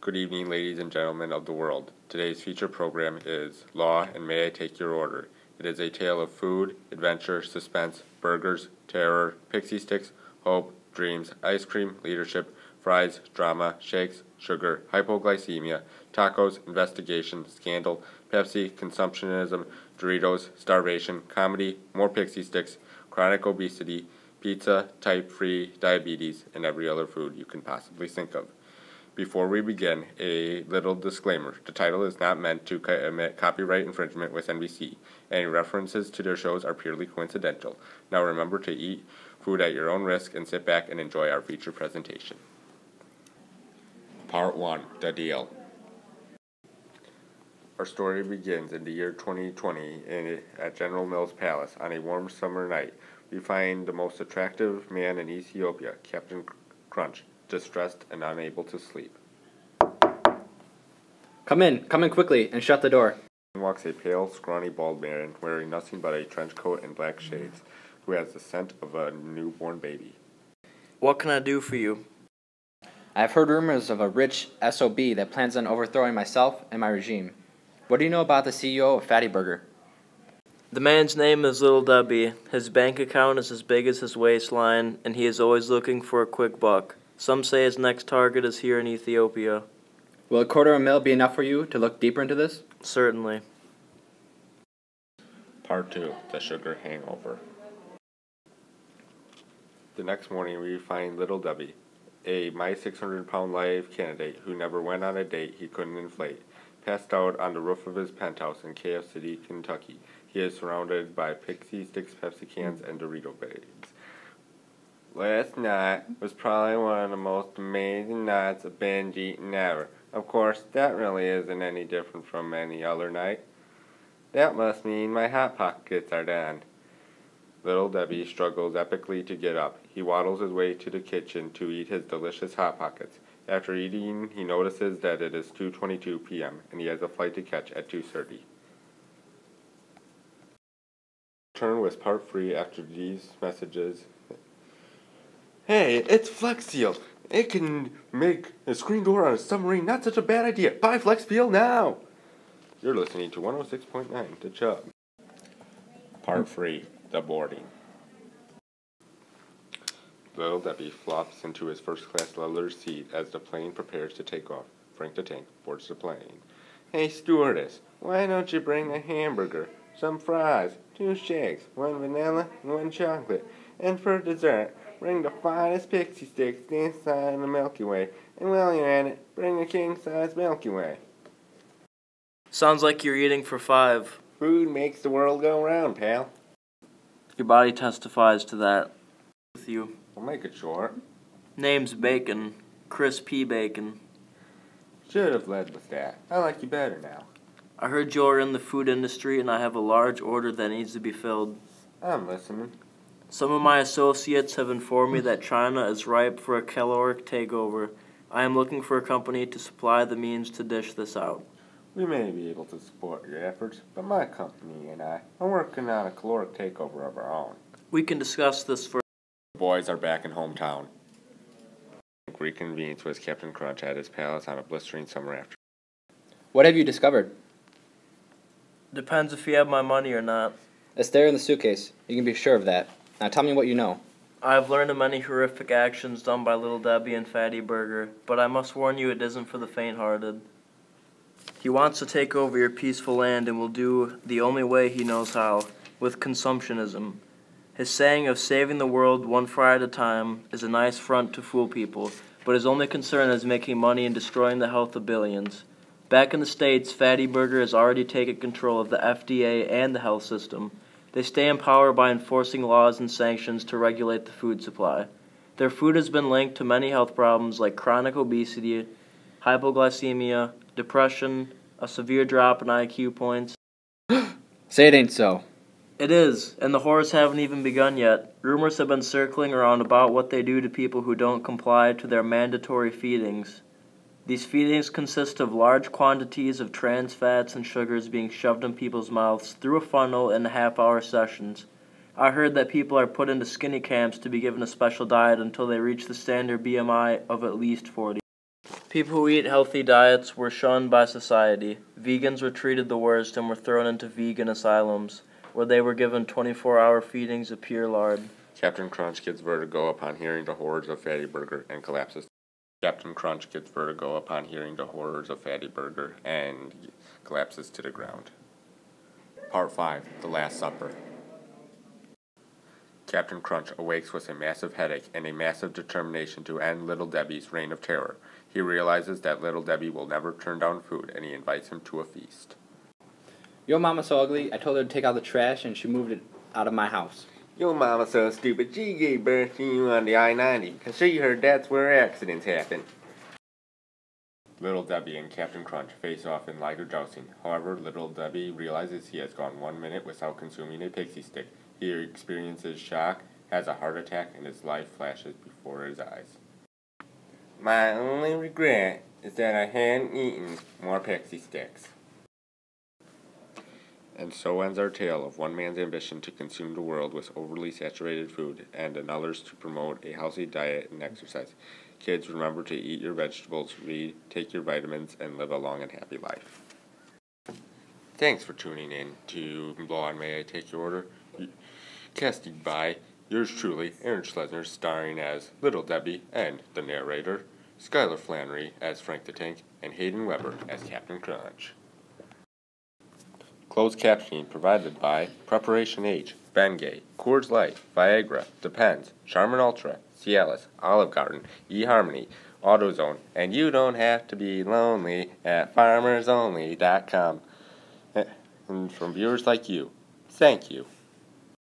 Good evening, ladies and gentlemen of the world. Today's feature program is Law and May I Take Your Order. It is a tale of food, adventure, suspense, burgers, terror, pixie sticks, hope, dreams, ice cream, leadership, fries, drama, shakes, sugar, hypoglycemia, tacos, investigation, scandal, Pepsi, consumptionism, Doritos, starvation, comedy, more pixie sticks, chronic obesity, pizza, type-free, diabetes, and every other food you can possibly think of. Before we begin, a little disclaimer. The title is not meant to commit copyright infringement with NBC. Any references to their shows are purely coincidental. Now remember to eat food at your own risk and sit back and enjoy our feature presentation. Part 1. The Deal. Our story begins in the year 2020 at General Mills Palace. On a warm summer night, we find the most attractive man in Ethiopia, Captain Crunch, distressed and unable to sleep. Come in quickly, and shut the door. In walks a pale, scrawny, bald man wearing nothing but a trench coat and black shades, who has the scent of a newborn baby. What can I do for you? I've heard rumors of a rich SOB that plans on overthrowing myself and my regime. What do you know about the CEO of Fatty Burger? The man's name is Little Debbie. His bank account is as big as his waistline, and he is always looking for a quick buck. Some say his next target is here in Ethiopia. Will $250,000 be enough for you to look deeper into this? Certainly. Part 2. The Sugar Hangover. The next morning we find Little Debbie, a My 600-Pound Life candidate who never went on a date he couldn't inflate, passed out on the roof of his penthouse in KF City, Kentucky. He is surrounded by pixie sticks, Pepsi cans, and Dorito bags. Last night was probably one of the most amazing nights of binge eating ever. Of course, that really isn't any different from any other night. That must mean my Hot Pockets are done. Little Debbie struggles epically to get up. He waddles his way to the kitchen to eat his delicious Hot Pockets. After eating, he notices that it is 2:22 p.m. and he has a flight to catch at 2:30. Turn was part 3 after these messages. Hey, it's Flex Seal. It can make a screen door on a submarine not such a bad idea. Buy Flex Seal now! You're listening to 106.9 to Chubb. Part 3. The Boarding. Little Debbie flops into his first-class leather seat as the plane prepares to take off. Frank the Tank boards the plane. Hey, stewardess, why don't you bring a hamburger, some fries, 2 shakes, 1 vanilla and 1 chocolate, and for dessert, bring the finest pixie sticks inside the Milky Way, and while you're at it, bring a king-size Milky Way. Sounds like you're eating for 5. Food makes the world go round, pal. Your body testifies to that. With you. I'll make it short. Name's Bacon. Chris P. Bacon. Should have led with that. I like you better now. I heard you're in the food industry and I have a large order that needs to be filled. I'm listening. Some of my associates have informed me that China is ripe for a caloric takeover. I am looking for a company to supply the means to dish this out. We may be able to support your efforts, but my company and I are working on a caloric takeover of our own. We can discuss this further. The boys are back in hometown. Reconvenes with Captain Crunch at his palace on a blistering summer afternoon. What have you discovered? Depends if you have my money or not. It's there in the suitcase. You can be sure of that. Now tell me what you know. I've learned of many horrific actions done by Little Debbie and Fatty Burger, but I must warn you it isn't for the faint-hearted. He wants to take over your peaceful land and will do the only way he knows how, with consumptionism. His saying of saving the world one fry at a time is a nice front to fool people, but his only concern is making money and destroying the health of billions. Back in the States, Fatty Burger has already taken control of the FDA and the health system. They stay in power by enforcing laws and sanctions to regulate the food supply. Their food has been linked to many health problems like chronic obesity, hypoglycemia, depression, a severe drop in IQ points. Say it ain't so. It is, and the horrors haven't even begun yet. Rumors have been circling around about what they do to people who don't comply to their mandatory feedings. These feedings consist of large quantities of trans fats and sugars being shoved in people's mouths through a funnel in half-hour sessions. I heard that people are put into skinny camps to be given a special diet until they reach the standard BMI of at least 40. People who eat healthy diets were shunned by society. Vegans were treated the worst and were thrown into vegan asylums, where they were given 24-hour feedings of pure lard. Captain Crunch gets vertigo upon hearing the horrors of Fatty Burger and collapses. Captain Crunch gets vertigo upon hearing the horrors of Fatty Burger and collapses to the ground. Part 5, The Last Supper. Captain Crunch awakes with a massive headache and a massive determination to end Little Debbie's reign of terror. He realizes that Little Debbie will never turn down food, and he invites him to a feast. Yo, Mama's so ugly, I told her to take out the trash and she moved it out of my house. Your mama's so stupid, she gave birth to you on the I-90, because she heard that's where accidents happen. Little Debbie and Captain Crunch face off in lighter jousting. However, Little Debbie realizes he has gone 1 minute without consuming a pixie stick. He experiences shock, has a heart attack, and his life flashes before his eyes. My only regret is that I hadn't eaten more pixie sticks. And so ends our tale of one man's ambition to consume the world with overly saturated food and another's to promote a healthy diet and exercise. Kids, remember to eat your vegetables, read, take your vitamins, and live a long and happy life. Thanks for tuning in to Law and May I Take Your Order? Casted by yours truly, Aaron Schlesner, starring as Little Debbie and the narrator, Skylar Flannery as Frank the Tank, and Hayden Weber as Captain Crunch. Closed captioning provided by Preparation H, Bengay, Coors Light, Viagra, Depends, Charmin Ultra, Cialis, Olive Garden, eHarmony, AutoZone, and you don't have to be lonely at farmersonly.com. And from viewers like you, thank you.